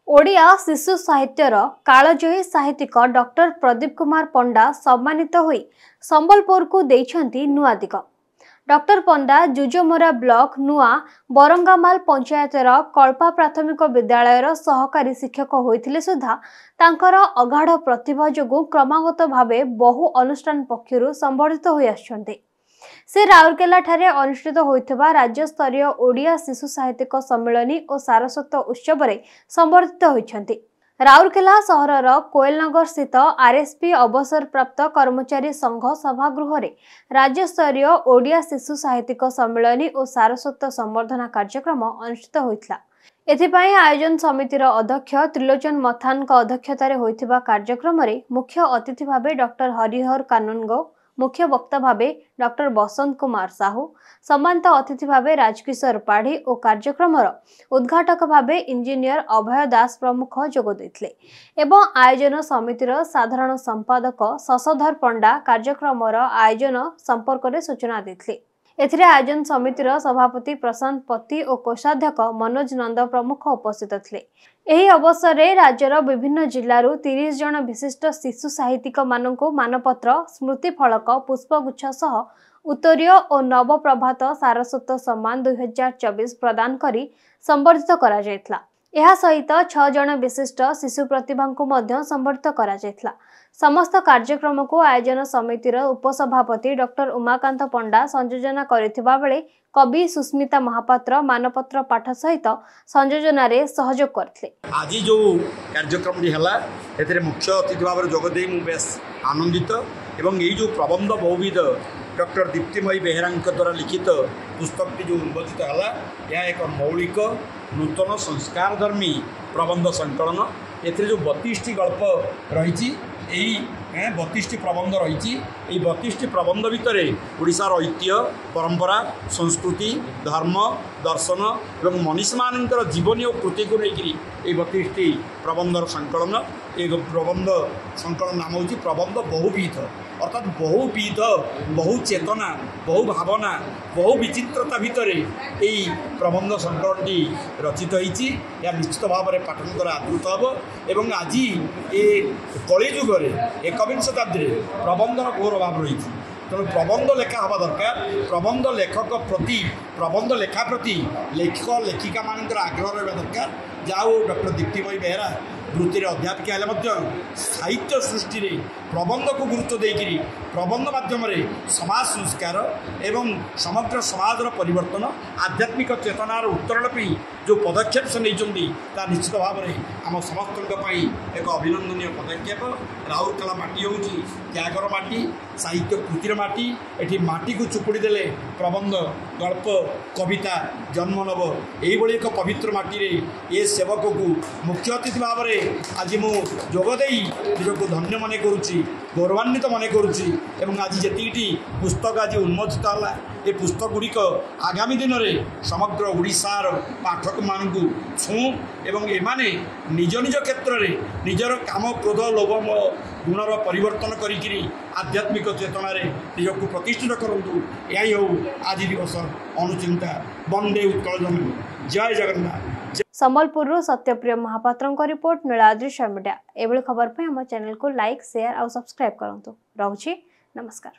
ओडिया शिशु साहित्यर कालजयी साहित्यिक डॉक्टर प्रदीप कुमार पंडा सम्मानित होई संबलपुर को देइछंती नुआ दिग। डॉक्टर पंडा जुजोमोरा ब्लॉक नुआ बरंगामाल पंचायतर कल्पा प्राथमिक विद्यालयर सहकारी शिक्षक होइथिले सुधा तांकर अगाढ़ प्रतिभा जोगु क्रमागत भावे बहु अनुष्ठान पक्षरु संबर्धित होई आछंती। से राउरकेला ठारे अनुष्ठित होइथिबा राज्य स्तरीय ओडिया शिशु साहित्यिक सम्मेलनी और सारस्वत उत्सव रे संबर्धित होइछंती। राउरकेला सहरर कोयलनगर स्थित आरएसपी अवसर प्राप्त कर्मचारी संघ सभागृह रे राज्य स्तरीय ओडिया शिशु साहित्यिक सम्मेलनी और सारस्वत संवर्धना कार्यक्रम अनुष्ठित होइतला। एथिपाई आयोजन समितिर अध्यक्ष त्रिलोचन मथान अध्यक्षतार होइथिबा कार्यक्रम रे मुख्य अतिथि भावे डॉक्टर हरिहर कानूनगो, मुख्य वक्ता भावे डॉक्टर बसंत कुमार साहू, सम्मानित अतिथि भावे राजकिशोर पाढ़ी और कार्यक्रम उद्घाटक भावे इंजीनियर अभय दास प्रमुख जोग देथिले एवं आयोजन समितिर साधारण संपादक शशधर पंडा कार्यक्रम आयोजन संपर्क में सूचना देथिले। एथिरे आयोजन समितिर सभापति प्रशांत पति और कोषाध्यक्ष मनोज नंद प्रमुख उपस्थित थिले। एही अवसर में राज्यर विभिन्न जिल्लारू 30 जन विशिष्ट शिशु साहित्यिक मानकु मानपत्र, स्मृति फलक, पुष्पगुच्छ सह उत्तरीय और नवप्रभात सारस्वत सम्मान 2024 प्रदान करी संबर्धित करा जायतला। एहा सहित 6 जन विशिष्ट शिशु प्रतिभांकु मध्य संबर्धित करा जायतला। समस्त कार्यक्रम को आयोजन समितिर उपसभापति डॉक्टर उमाकांत पंडा संयोजना करिथिबा बेले कवि सुस्मिता महापात्र मानपत्र पाठ सहित संयोजन रे सहयोग करथिले। आज जो कार्यक्रम हला एतरे मुख्य अतिथि भाव जोग दे मु बेस आनंदित एवं ये जो प्रबंध बहुविध डॉक्टर दीप्तिमयी बेहेरा द्वारा लिखित पुस्तक जो उन्मोचित है यह एक मौलिक नूतन संस्कारधर्मी प्रबंध संकलन। एथिरे जो 32टी गल्प रही 32टी प्रबंध रही 32टी प्रबंध भितर ओडिशार ऐतिह्य परंपरा संस्कृति धर्म दर्शन और मनीष मानकर जीवनी और कृति को लेकर 32टी प्रबंधर संकलन। एक प्रबंध संकलन नाम हूँ प्रबंध बहुविध अर्थात बहुविध बहु चेतना बहु भावना बहु विचित्रता भितर यही प्रबंध संकलनटी रचित होती या निश्चित भाव में पाठक आदृत हम एवं आज ये कलिजुग एकविंश शताब्दी प्रबंधर घोर अभाव रही तेणु प्रबंध लेखा हवा दरकार। प्रबंध लेखक प्रति प्रबंध लेखा प्रति लेखक लेखिका मान आग्रह रहा दरकार। जाओ डॉक्टर दीप्तिमयी बेहेरा वृत्ति अध्यापिका हेल्ले साहित्य सृष्टि रे प्रबंध को गुरुत्व देकर प्रबंध माध्यम समाज संस्कार एवं समग्र समाज परिवर्तन आध्यात्मिक चेतनार उत्तरण जो पदक्षेप से नहीं निश्चित भाव में आम समस्त एक अभिनंदनीय पदक्षेप। राउरकेला माटी हूँ त्यागर माटी साहित्य कृतिर माटी एटी माटी को चुपुड़ी देले प्रबंध गल्प कविता जन्म नव यही एक पवित्र माटी रे ये सेवक को मुख्य अतिथि भाव में आज मु जोगदे निजक धन्य मन करुच्ची गौरवान्वित मन करुच्ची एवं आज जी पुस्तक आज उन्मोचित है ये पुस्तक गुड़िक आगामी दिन में समग्र ओडिशार पाठक मान छू एवं एमाने निज निज क्षेत्र में निजर काम क्रोध लोभ गुणर परिवर्तन करी आध्यात्मिक चेतना निजक प्रतिष्ठित करूँ। यही हो आज दिवस अनुचिंता वंदे उत्कल जननी। जय जगन्नाथ। Sambalpur Satyapriya Mohapatra report Niladri media. एभली खबर पे हम चैनल को लाइक शेयर और सब्सक्राइब करंतु। रहुछि नमस्कार।